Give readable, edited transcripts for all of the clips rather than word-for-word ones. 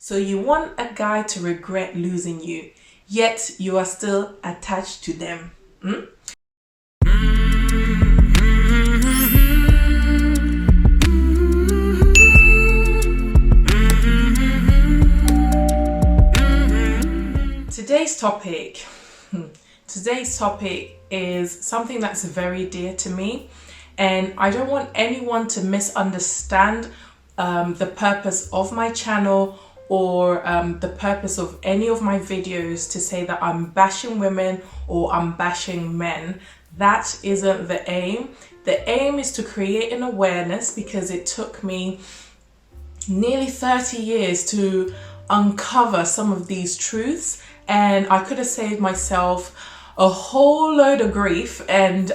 So you want a guy to regret losing you, yet you are still attached to them. Today's topic is something that's very dear to me, and I don't want anyone to misunderstand the purpose of my channel or the purpose of any of my videos to say that I'm bashing women or I'm bashing men. That isn't the aim. The aim is to create an awareness, because it took me nearly 30 years to uncover some of these truths, and I could have saved myself a whole load of grief and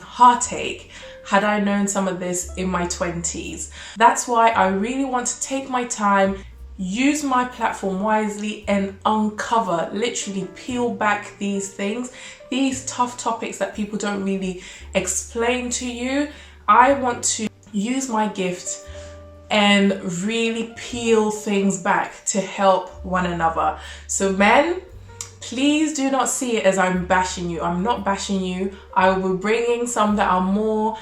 heartache had I known some of this in my 20s. That's why I really want to take my time, use my platform wisely, and uncover, literally peel back these things, these tough topics that people don't really explain to you. I want to use my gift and really peel things back to help one another. So men, please do not see it as I'm bashing you. I'm not bashing you. I will be bringing some that are more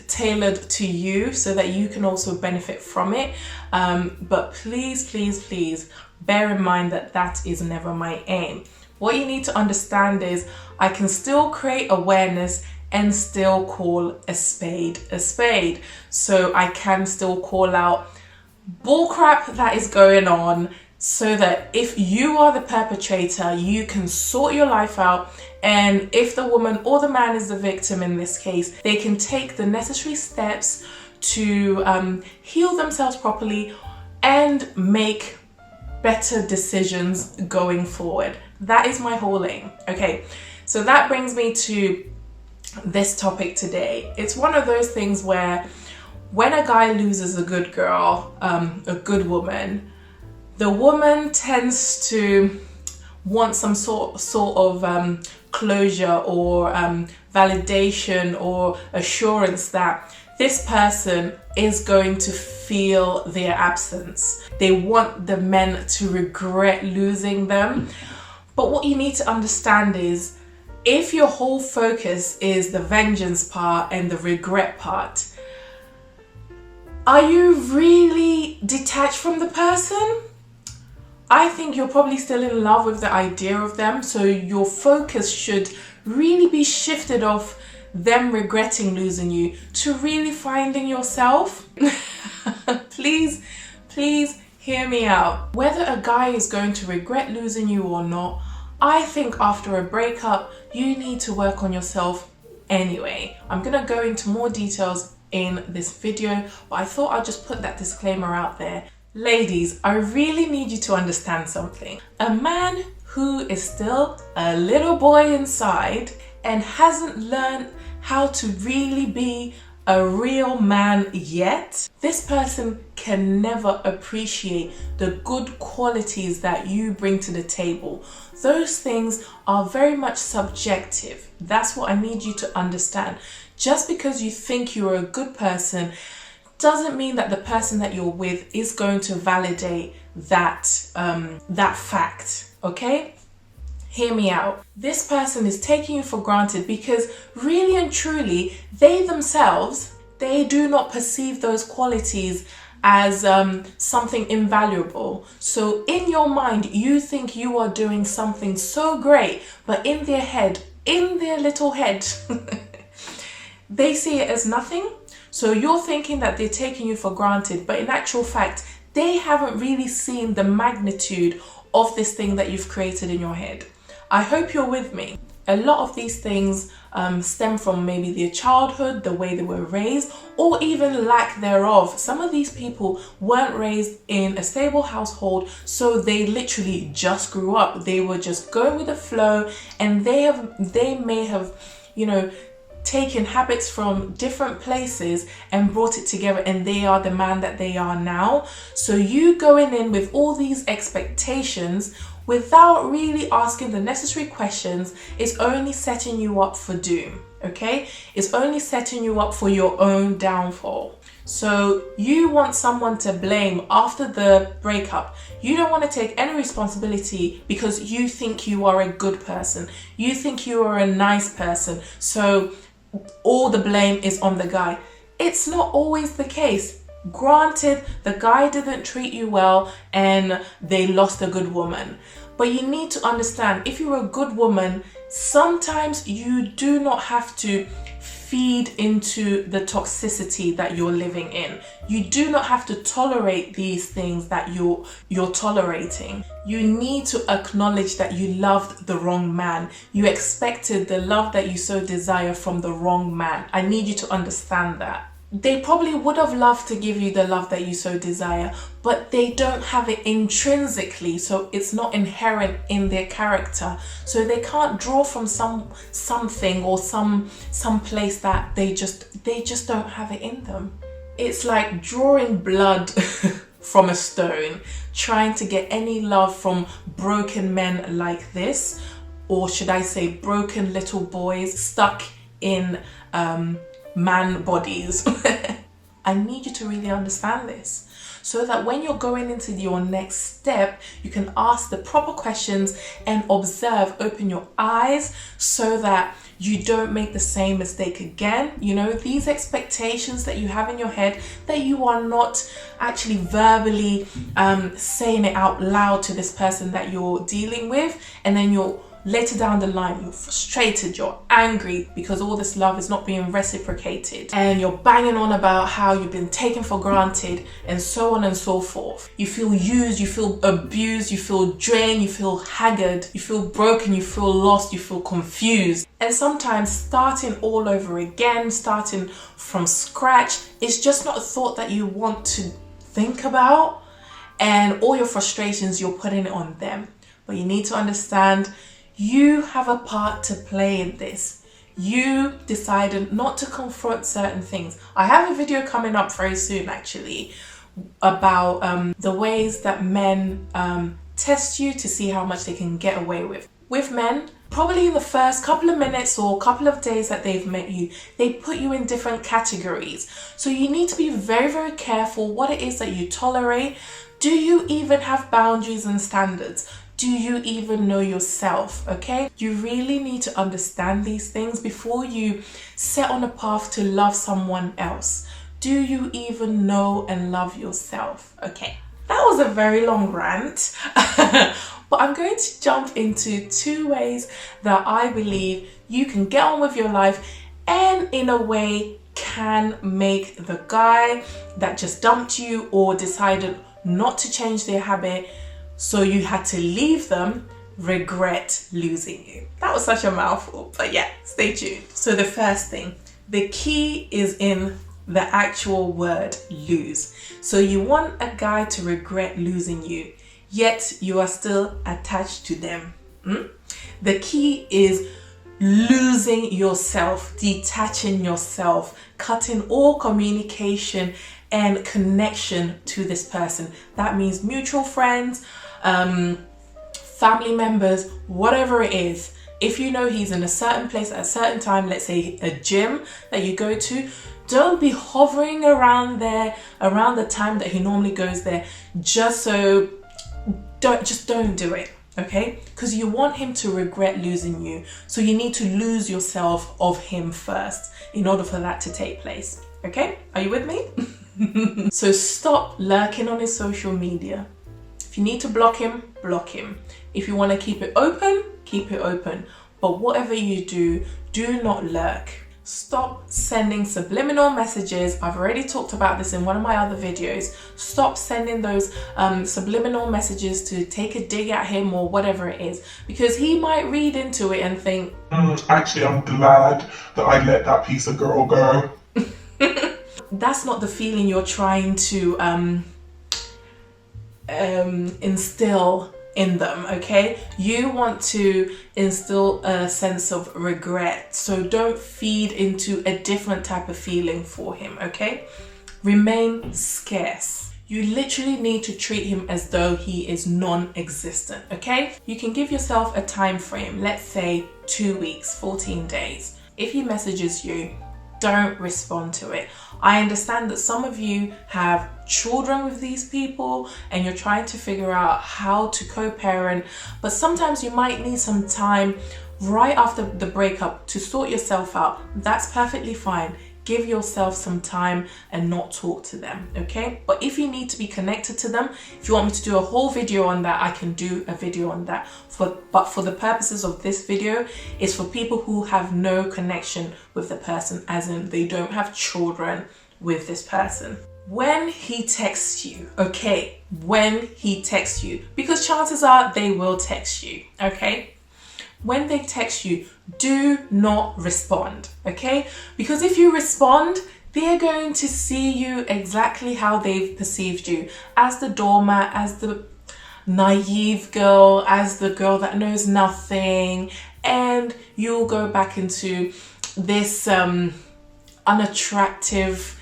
tailored to you so that you can also benefit from it. But please bear in mind that that is never my aim. What you need to understand is I can still create awareness and still call a spade a spade. So I can still call out bullcrap that is going on, so that if you are the perpetrator, you can sort your life out, and if the woman or the man is the victim in this case, they can take the necessary steps to heal themselves properly and make better decisions going forward. That is my whole aim. Okay, so that brings me to this topic today. It's one of those things where when a guy loses a good girl, a good woman, the woman tends to want some sort of closure or validation or assurance that this person is going to feel their absence. They want the men to regret losing them. But what you need to understand is, if your whole focus is the vengeance part and the regret part, are you really detached from the person? I think you're probably still in love with the idea of them, so your focus should really be shifted off them regretting losing you to really finding yourself. Please hear me out. Whether a guy is going to regret losing you or not, I think after a breakup, you need to work on yourself anyway. I'm gonna go into more details in this video, but I thought I'd just put that disclaimer out there. Ladies, I really need you to understand something. A man who is still a little boy inside and hasn't learned how to really be a real man yet, this person can never appreciate the good qualities that you bring to the table. Those things are very much subjective. That's what I need you to understand. Just because you think you're a good person doesn't mean that the person that you're with is going to validate that fact, okay? Hear me out. This person is taking you for granted because really and truly, they themselves, they do not perceive those qualities as something invaluable. So in your mind, you think you are doing something so great, but in their head, in their little head, they see it as nothing. So you're thinking that they're taking you for granted, but in actual fact, they haven't really seen the magnitude of this thing that you've created in your head. I hope you're with me. A lot of these things stem from maybe their childhood, the way they were raised, or even lack thereof. Some of these people weren't raised in a stable household, so they literally just grew up. They were just going with the flow, and they may have, taken habits from different places and brought it together, and they are the man that they are now. So you going in with all these expectations without really asking the necessary questions is only setting you up for doom, okay? It's only setting you up for your own downfall. So you want someone to blame after the breakup. You don't want to take any responsibility because you think you are a good person. You think you are a nice person. So all the blame is on the guy. It's not always the case. Granted, the guy didn't treat you well and they lost a good woman. But you need to understand, if you're a good woman, sometimes you do not have to feed into the toxicity that you're living in. You do not have to tolerate these things that you're tolerating. You need to acknowledge that you loved the wrong man. You expected the love that you so desire from the wrong man. I need you to understand that. They probably would have loved to give you the love that you so desire, but they don't have it intrinsically, so it's not inherent in their character. So they can't draw from something or some place that they just don't have it in them. It's like drawing blood from a stone, trying to get any love from broken men like this, or should I say broken little boys stuck in man bodies. I need you to really understand this so that when you're going into your next step, you can ask the proper questions and observe, open your eyes so that you don't make the same mistake again. You know, these expectations that you have in your head that you are not actually verbally saying it out loud to this person that you're dealing with, and then you're later down the line, you're frustrated, you're angry because all this love is not being reciprocated, and you're banging on about how you've been taken for granted and so on and so forth. You feel used, you feel abused, you feel drained, you feel haggard, you feel broken, you feel lost, you feel confused. And sometimes starting all over again, starting from scratch, is just not a thought that you want to think about, and all your frustrations, you're putting it on them. But you need to understand, you have a part to play in this. You decided not to confront certain things. I have a video coming up very soon actually about the ways that men test you to see how much they can get away with. With men, probably in the first couple of minutes or couple of days that they've met you, they put you in different categories. So you need to be very, very careful what it is that you tolerate. Do you even have boundaries and standards? Do you even know yourself? Okay, you really need to understand these things before you set on a path to love someone else. Do you even know and love yourself? Okay, that was a very long rant, but I'm going to jump into 2 ways that I believe you can get on with your life and in a way can make the guy that just dumped you or decided not to change their habit, so you had to leave them, regret losing you. That was such a mouthful, but yeah, stay tuned. So the first thing, the key is in the actual word lose. So you want a guy to regret losing you, yet you are still attached to them. The key is losing yourself, detaching yourself, cutting all communication and connection to this person. That means mutual friends, family members, whatever it is. If you know he's in a certain place at a certain time, let's say a gym that you go to, don't be hovering around there around the time that he normally goes there, don't do it, okay? Because you want him to regret losing you. So you need to lose yourself of him first in order for that to take place. Okay, are you with me? So stop lurking on his social media. If you need to block him, block him. If you want to keep it open, keep it open. But whatever you do, do not lurk. Stop sending subliminal messages. I've already talked about this in one of my other videos. Stop sending those subliminal messages to take a dig at him or whatever it is, because he might read into it and think, actually, I'm glad that I let that piece of girl go. That's not the feeling you're trying to instill in them, okay? You want to instill a sense of regret, so don't feed into a different type of feeling for him, okay? Remain scarce. You literally need to treat him as though he is non-existent, okay? You can give yourself a time frame, let's say 2 weeks, 14 days. If he messages you, don't respond to it. I understand that some of you have children with these people and you're trying to figure out how to co-parent, but sometimes you might need some time right after the breakup to sort yourself out. That's perfectly fine. Give yourself some time and not talk to them, okay? But if you need to be connected to them, if you want me to do a whole video on that, I can do a video on that. But for the purposes of this video, it's for people who have no connection with the person, as in they don't have children with this person. When he texts you, okay? When he texts you, because chances are they will text you, okay? When they text you, do not respond, okay? Because if you respond, they're going to see you exactly how they've perceived you, as the doormat, as the naive girl, as the girl that knows nothing, and you'll go back into this unattractive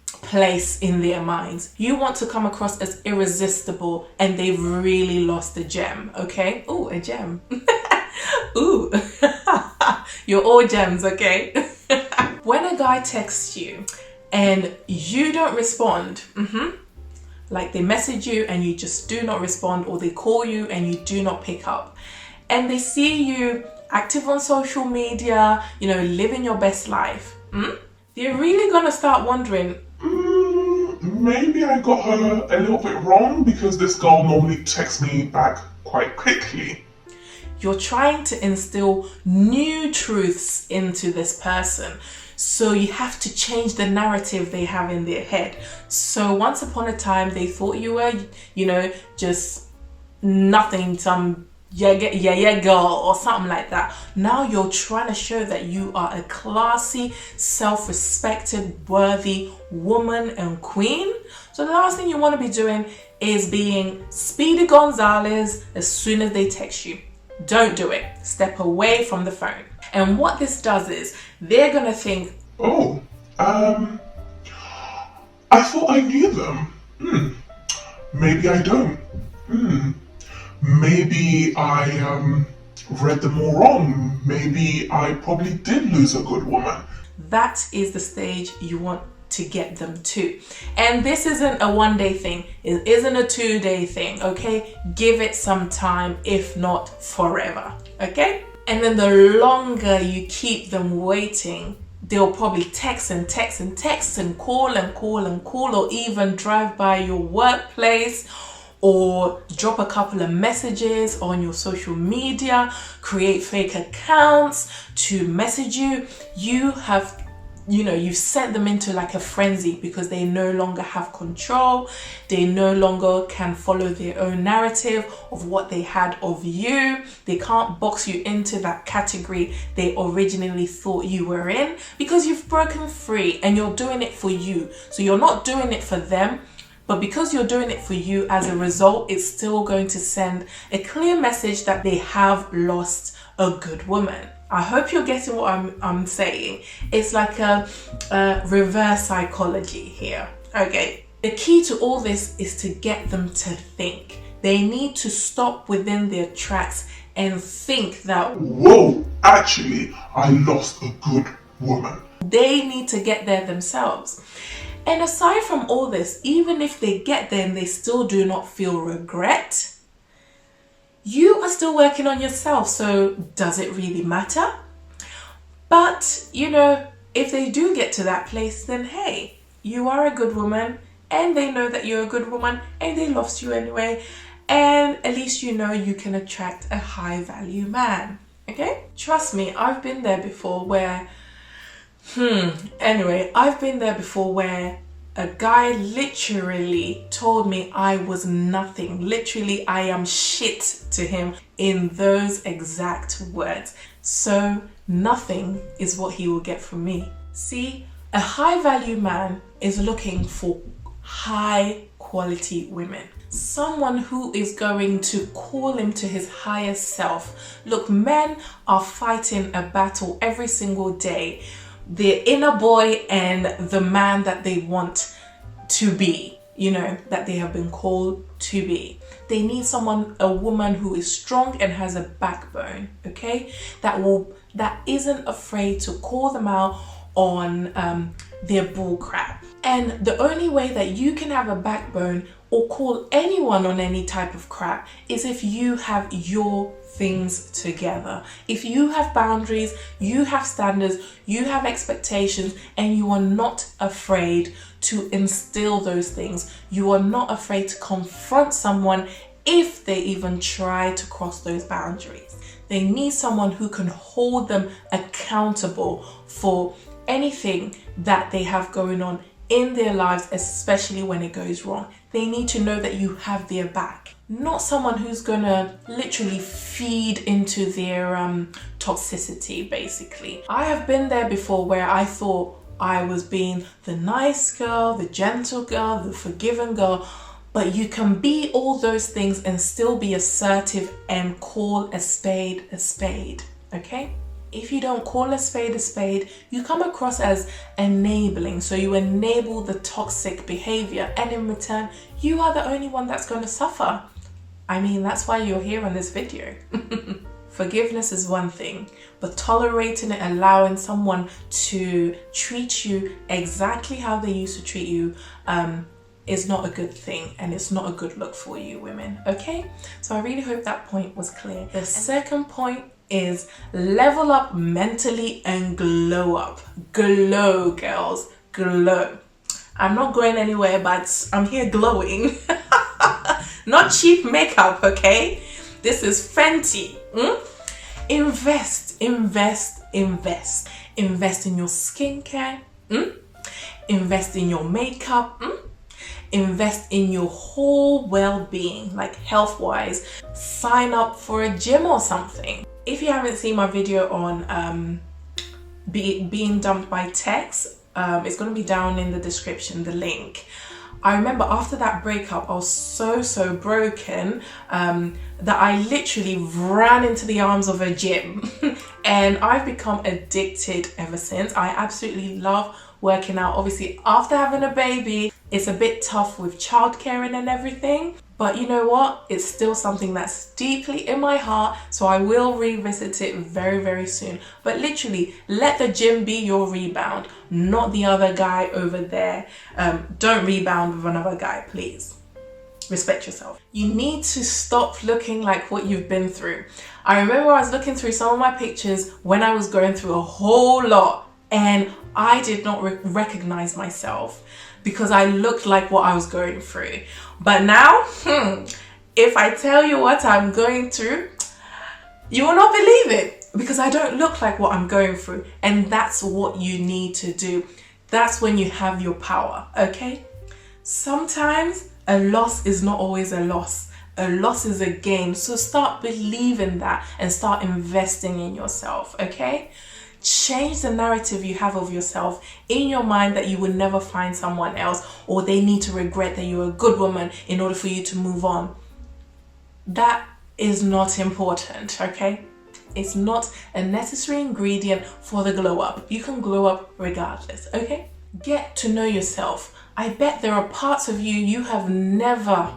place in their minds. You want to come across as irresistible, and they've really lost a gem, okay? Oh, a gem. Ooh, you're all gems, okay? When a guy texts you and you don't respond, like they message you and you just do not respond, or they call you and you do not pick up, and they see you active on social media, you know, living your best life, they're really gonna start wondering, maybe I got her a little bit wrong, because this girl normally texts me back quite quickly. You're trying to instill new truths into this person. So you have to change the narrative they have in their head. So once upon a time, they thought you were, you know, just nothing, some yeah girl or something like that. Now you're trying to show that you are a classy, self-respected, worthy woman and queen. So the last thing you want to be doing is being Speedy Gonzalez as soon as they text you. Don't do it. Step away from the phone. And what this does is they're gonna think, oh, I thought I knew them. Maybe I don't. Maybe I read them all wrong. Maybe I probably did lose a good woman. That is the stage you want to get them to. And this isn't a one-day thing. It isn't a 2-day thing, okay? Give it some time, if not forever, okay? And then the longer you keep them waiting, they'll probably text and call, or even drive by your workplace, or drop a couple of messages on your social media, create fake accounts to message you. You've sent them into like a frenzy, because they no longer have control. They no longer can follow their own narrative of what they had of you. They can't box you into that category they originally thought you were in, because you've broken free and you're doing it for you. So you're not doing it for them, but because you're doing it for you, as a result, it's still going to send a clear message that they have lost a good woman. I hope you're getting what I'm saying. It's like a reverse psychology here, okay? The key to all this is to get them to think. They need to stop within their tracks and think that, whoa, actually, I lost a good woman. They need to get there themselves. And aside from all this, even if they get there and they still do not feel regret, you are still working on yourself, so does it really matter? But, if they do get to that place, then hey, you are a good woman, and they know that you're a good woman, and they lost you anyway, and at least you can attract a high value man, okay? Trust me, I've been there before where, I've been there before where a guy literally told me I was nothing. Literally, I am shit to him in those exact words. So nothing is what he will get from me. See, a high value man is looking for high quality women. Someone who is going to call him to his highest self. Look, men are fighting a battle every single day. Their inner boy and the man that they want to be, that they have been called to be. They need a woman who is strong and has a backbone, okay? That isn't afraid to call them out on their bull crap. And the only way that you can have a backbone or call anyone on any type of crap is if you have your things together. If you have boundaries, you have standards, you have expectations, and you are not afraid to instill those things. You are not afraid to confront someone if they even try to cross those boundaries. They need someone who can hold them accountable for anything that they have going on in their lives, especially when it goes wrong. They need to know that you have their back. Not someone who's gonna literally feed into their toxicity, basically. I have been there before where I thought I was being the nice girl, the gentle girl, the forgiving girl, but you can be all those things and still be assertive and call a spade, okay? If you don't call a spade, you come across as enabling. So you enable the toxic behavior, and in return, you are the only one that's going to suffer. I mean, that's why you're here on this video. Forgiveness is one thing, but tolerating it, allowing someone to treat you exactly how they used to treat you, is not a good thing, and it's not a good look for you women, okay? So I really hope that point was clear. The second point is level up mentally and glow up. Glow, girls, glow. I'm not going anywhere, but I'm here glowing. Not cheap makeup, okay? This is Fenty. Invest in your skincare. Invest in your makeup. Invest in your whole well-being, like health-wise. Sign up for a gym or something. If you haven't seen my video on being dumped by text, it's going to be down in the description, the link. I remember after that breakup, I was so broken that I literally ran into the arms of a gym. And I've become addicted ever since. I absolutely love working out. Obviously, after having a baby, it's a bit tough with childcare and everything. But you know what? It's still something that's deeply in my heart, so I will revisit it very soon. But literally, let the gym be your rebound, not the other guy over there. Don't rebound with another guy, please. Respect yourself. You need to stop looking like what you've been through. I remember I was looking through some of my pictures when I was going through a whole lot, and I did not recognize myself because I looked like what I was going through. But now, if I tell you what I'm going through, you will not believe it because I don't look like what I'm going through. And that's what you need to do. That's when you have your power, okay? Sometimes a loss is not always a loss. A loss is a gain. So start believing that and start investing in yourself, okay? Change the narrative you have of yourself in your mind that you will never find someone else, or they need to regret that you're a good woman in order for you to move on. That is not important, okay? It's not a necessary ingredient for the glow up. You can glow up regardless, okay? Get to know yourself. I bet there are parts of you you have never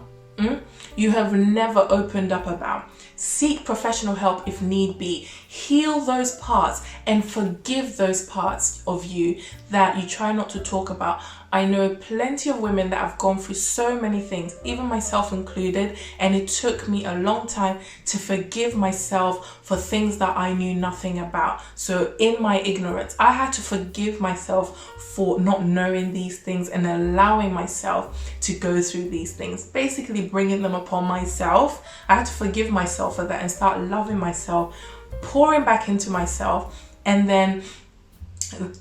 opened up about. Seek professional help if need be. Heal those parts and forgive those parts of you that you try not to talk about. I know plenty of women that have gone through so many things, even myself included, and it took me a long time to forgive myself for things that I knew nothing about. So in my ignorance, I had to forgive myself for not knowing these things and allowing myself to go through these things, basically bringing them upon myself. I had to forgive myself for that and start loving myself, pouring back into myself, and then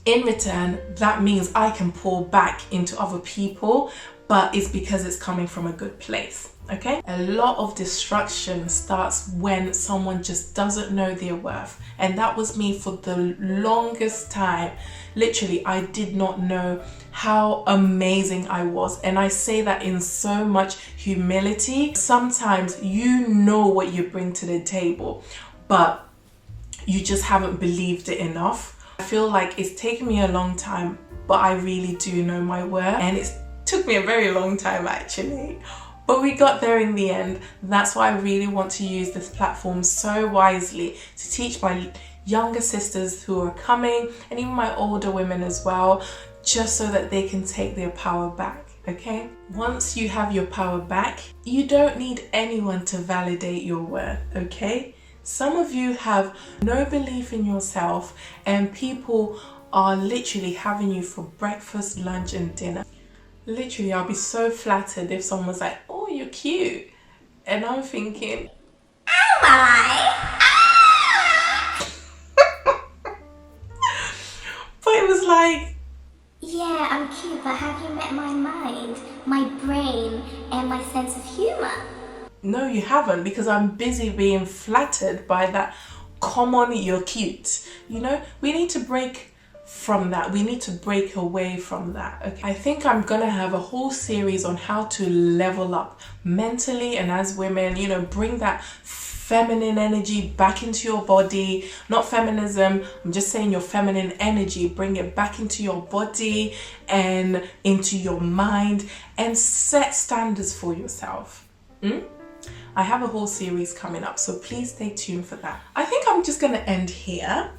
in return, that means I can pour back into other people, but it's because it's coming from a good place, okay? A lot of destruction starts when someone just doesn't know their worth. And that was me for the longest time. Literally, I did not know how amazing I was. And I say that in so much humility. Sometimes you know what you bring to the table, but you just haven't believed it enough. I feel like it's taken me a long time, but I really do know my worth, and it took me a very long time actually, but we got there in the end. That's why I really want to use this platform so wisely to teach my younger sisters who are coming, and even my older women as well, just so that they can take their power back, okay? Once you have your power back, you don't need anyone to validate your worth, okay? Some of you have no belief in yourself, and people are literally having you for breakfast, lunch, and dinner. Literally, I'll be so flattered if someone was like, oh, you're cute. And I'm thinking, oh my. But it was like, Yeah, I'm cute, but have you met my mind, my brain, and my sense of humor? no, you haven't, because I'm busy being flattered by that common, you're cute. You know, we need to break from that. We need to break away from that. Okay, I think I'm gonna have a whole series on how to level up mentally and as women, you know, bring that feminine energy back into your body. Not feminism, I'm just saying your feminine energy, bring it back into your body and into your mind, and set standards for yourself. I have a whole series coming up, so please stay tuned for that. I think I'm just gonna end here.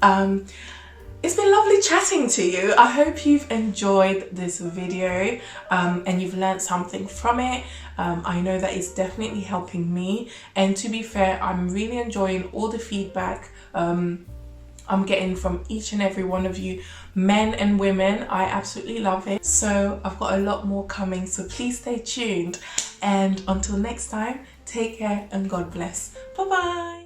It's been lovely chatting to you. I hope you've enjoyed this video and you've learned something from it. I know that it's definitely helping me, and to be fair, I'm really enjoying all the feedback I'm getting from each and every one of you, men and women. I absolutely love it. So I've got a lot more coming, so please stay tuned. And until next time, take care and God bless. Bye bye.